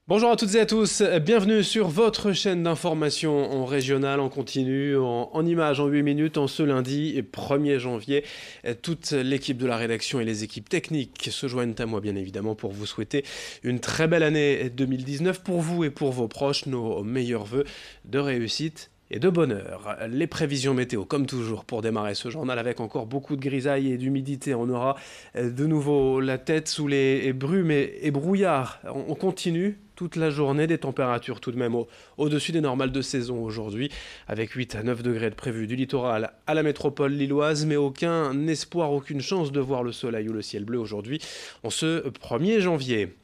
Bonjour à toutes et à tous, bienvenue sur votre chaîne d'information en régional, en continu, en images, en 8 minutes, en ce lundi 1er janvier. Toute l'équipe de la rédaction et les équipes techniques se joignent à moi bien évidemment pour vous souhaiter une très belle année 2019 pour vous et pour vos proches, nos meilleurs vœux de réussite et de bonheur. Les prévisions météo, comme toujours, pour démarrer ce journal avec encore beaucoup de grisailles et d'humidité. On aura de nouveau la tête sous les brumes et brouillards. On continue toute la journée, des températures tout de même au-dessus des normales de saison aujourd'hui, avec 8 à 9 degrés de prévu du littoral à la métropole lilloise, mais aucun espoir, aucune chance de voir le soleil ou le ciel bleu aujourd'hui, en ce 1er janvier.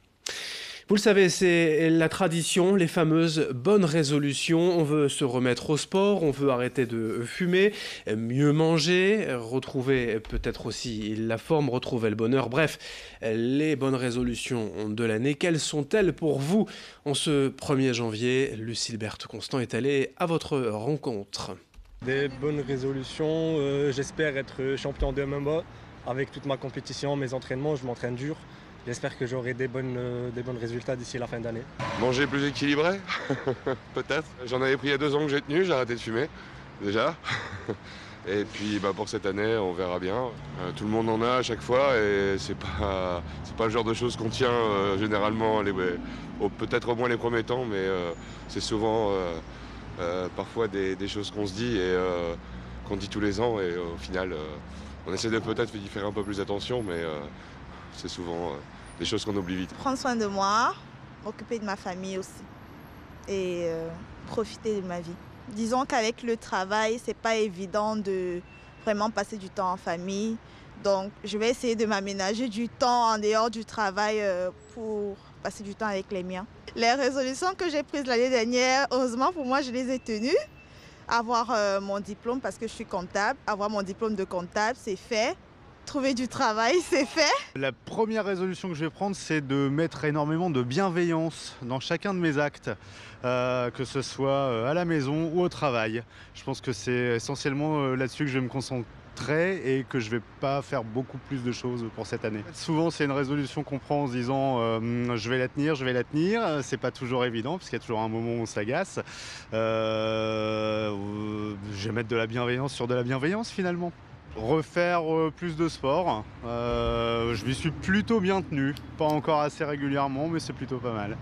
Vous le savez, c'est la tradition, les fameuses bonnes résolutions. On veut se remettre au sport, on veut arrêter de fumer, mieux manger, retrouver peut-être aussi la forme, retrouver le bonheur. Bref, les bonnes résolutions de l'année, quelles sont-elles pour vous en ce 1er janvier? Lucille Berthe-Constant est allée à votre rencontre. Des bonnes résolutions, j'espère être champion de MMA avec toute ma compétition, mes entraînements, je m'entraîne dur. J'espère que j'aurai des bons résultats d'ici la fin d'année. Manger plus équilibré, peut-être. J'en avais pris il y a 2 ans que j'ai tenu, j'ai arrêté de fumer, déjà. Et puis pour cette année, on verra bien. Tout le monde en a à chaque fois et c'est pas le genre de choses qu'on tient généralement, peut-être au moins les premiers temps, mais c'est souvent parfois des choses qu'on se dit et qu'on dit tous les ans et au final, on essaie de peut-être y faire un peu plus attention, mais c'est souvent des choses qu'on oublie vite. Prendre soin de moi, m'occuper de ma famille aussi et profiter de ma vie. Disons qu'avec le travail, c'est pas évident de vraiment passer du temps en famille. Donc, je vais essayer de m'aménager du temps en dehors du travail pour passer du temps avec les miens. Les résolutions que j'ai prises l'année dernière, heureusement pour moi, je les ai tenues. Avoir mon diplôme parce que je suis comptable, avoir mon diplôme de comptable, c'est fait. Trouver du travail, c'est fait. La première résolution que je vais prendre, c'est de mettre énormément de bienveillance dans chacun de mes actes, que ce soit à la maison ou au travail. Je pense que c'est essentiellement là-dessus que je vais me concentrer et que je vais pas faire beaucoup plus de choses pour cette année. Souvent, c'est une résolution qu'on prend en se disant je vais la tenir, je vais la tenir. C'est pas toujours évident parce qu'il y a toujours un moment où on s'agace. Je vais mettre de la bienveillance sur de la bienveillance finalement. Refaire plus de sport, je m'y suis plutôt bien tenu, pas encore assez régulièrement mais c'est plutôt pas mal.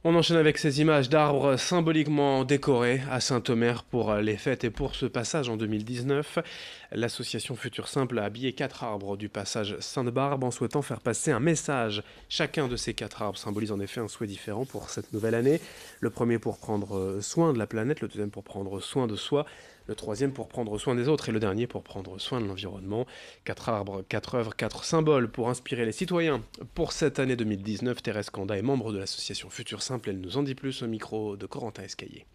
On enchaîne avec ces images d'arbres symboliquement décorés à Saint-Omer pour les fêtes et pour ce passage en 2019. L'association Futur Simple a habillé 4 arbres du passage Sainte-Barbe en souhaitant faire passer un message. Chacun de ces 4 arbres symbolise en effet un souhait différent pour cette nouvelle année. Le premier pour prendre soin de la planète, le deuxième pour prendre soin de soi, le troisième pour prendre soin des autres et le dernier pour prendre soin de l'environnement. 4 arbres, 4 œuvres, 4 symboles pour inspirer les citoyens. Pour cette année 2019, Thérèse Kanda est membre de l'association Futur Simple. Elle nous en dit plus au micro de Corentin Escaillé.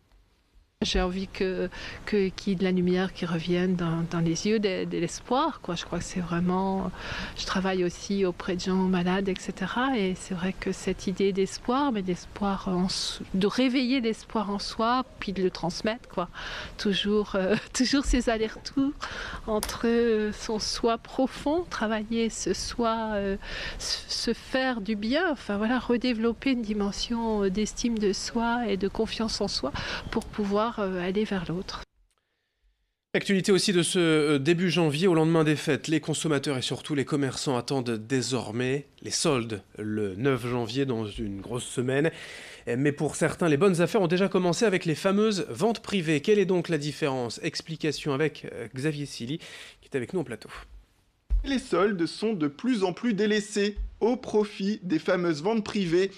J'ai envie qu'il y ait de la lumière qui revienne dans les yeux, de l'espoir, quoi. Je crois que c'est vraiment... Je travaille aussi auprès de gens malades, etc. Et c'est vrai que cette idée d'espoir, mais d'espoir, de réveiller l'espoir en soi, puis de le transmettre, quoi. Toujours ces allers-retours entre son soi profond, travailler ce soi, se faire du bien, enfin voilà, redévelopper une dimension d'estime de soi et de confiance en soi pour pouvoir aller vers l'autre. Actualité aussi de ce début janvier, au lendemain des fêtes, les consommateurs et surtout les commerçants attendent désormais les soldes le 9 janvier dans une grosse semaine. Mais pour certains, les bonnes affaires ont déjà commencé avec les fameuses ventes privées. Quelle est donc la différence? Explication avec Xavier Silly qui est avec nous en plateau. Les soldes sont de plus en plus délaissés au profit des fameuses ventes privées.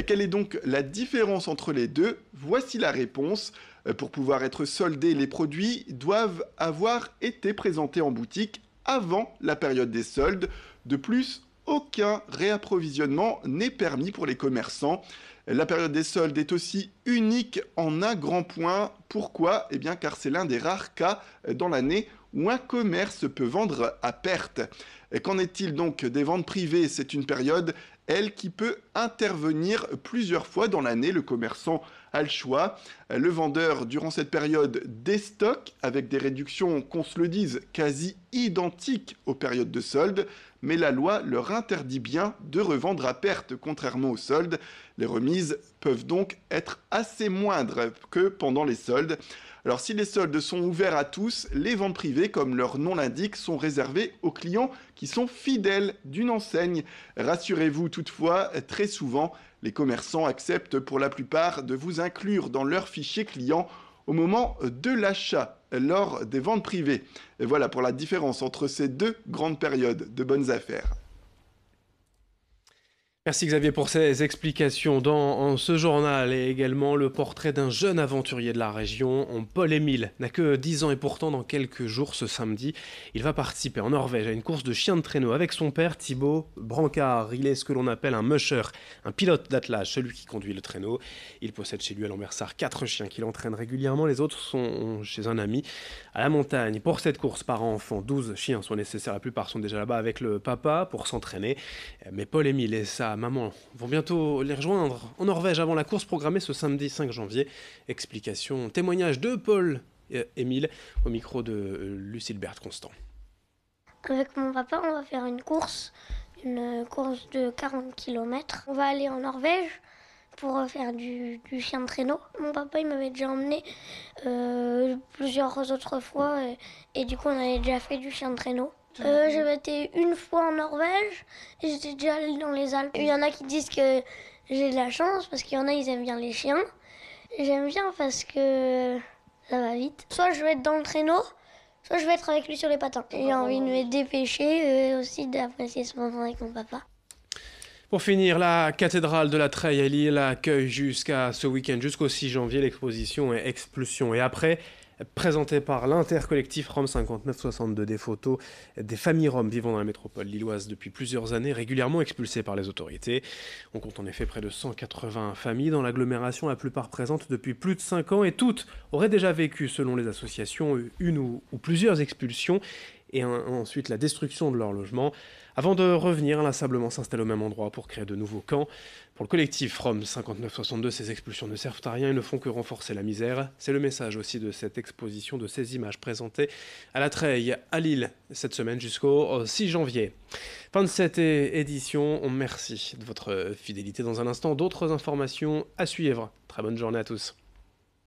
Quelle est donc la différence entre les deux? Voici la réponse. Pour pouvoir être soldés, les produits doivent avoir été présentés en boutique avant la période des soldes. De plus, aucun réapprovisionnement n'est permis pour les commerçants. La période des soldes est aussi unique en un grand point. Pourquoi? Eh bien, car c'est l'un des rares cas dans l'année où un commerce peut vendre à perte. Qu'en est-il donc des ventes privées? C'est une période, elle, qui peut intervenir plusieurs fois dans l'année. Le commerçant a le choix. Le vendeur, durant cette période, déstocke avec des réductions, qu'on se le dise, quasi identiques aux périodes de soldes. mais la loi leur interdit bien de revendre à perte, contrairement aux soldes. Les remises peuvent donc être assez moindres que pendant les soldes. Alors si les soldes sont ouverts à tous, les ventes privées, comme leur nom l'indique, sont réservées aux clients qui sont fidèles d'une enseigne. Rassurez-vous toutefois, très souvent, les commerçants acceptent pour la plupart de vous inclure dans leur fichier client au moment de l'achat, lors des ventes privées. Et voilà pour la différence entre ces deux grandes périodes de bonnes affaires. Merci Xavier pour ces explications. Dans ce journal et également le portrait d'un jeune aventurier de la région, Paul-Émile, n'a que 10 ans et pourtant dans quelques jours ce samedi, il va participer en Norvège à une course de chiens de traîneau avec son père Thibaut Brancard. Il est ce que l'on appelle un musher, un pilote d'attelage, celui qui conduit le traîneau. Il possède chez lui à Lambersart 4 chiens qu'il entraîne régulièrement, les autres sont chez un ami à la montagne. Pour cette course parents-enfants, 12 chiens sont nécessaires, la plupart sont déjà là-bas avec le papa pour s'entraîner. Mais Paul-Émile et sa maman vont bientôt les rejoindre en Norvège avant la course programmée ce samedi 5 janvier. Explication, témoignage de Paul-Émile au micro de Lucille Berthe-Constant. Avec mon papa, on va faire une course de 40 km. On va aller en Norvège pour faire du chien de traîneau. Mon papa, il m'avait déjà emmené plusieurs autres fois et du coup, on avait déjà fait du chien de traîneau. J'avais été une fois en Norvège et j'étais déjà allée dans les Alpes. Il y en a qui disent que j'ai de la chance parce qu'il y en a, ils aiment bien les chiens. J'aime bien parce que ça va vite. Soit je vais être dans le traîneau, soit je vais être avec lui sur les patins. J'ai envie de me dépêcher et aussi d'apprécier ce moment avec mon papa. Pour finir, la cathédrale de la Treille à Lille accueille jusqu'à ce week-end, jusqu'au 6 janvier, l'exposition Expulsion. Et après, présentée par l'intercollectif Rome 5962, des photos des familles roms vivant dans la métropole lilloise depuis plusieurs années, régulièrement expulsées par les autorités. On compte en effet près de 180 familles dans l'agglomération, la plupart présentes depuis plus de 5 ans, et toutes auraient déjà vécu, selon les associations, une ou plusieurs expulsions, et ensuite la destruction de leur logement, avant de revenir inlassablement s'installer au même endroit pour créer de nouveaux camps. Pour le collectif Rome 5962, ces expulsions ne servent à rien et ne font que renforcer la misère. C'est le message aussi de cette exposition, de ces images présentées à la Treille, à Lille, cette semaine jusqu'au 6 janvier. Fin de cette édition, merci de votre fidélité. Dans un instant, d'autres informations à suivre. Très bonne journée à tous.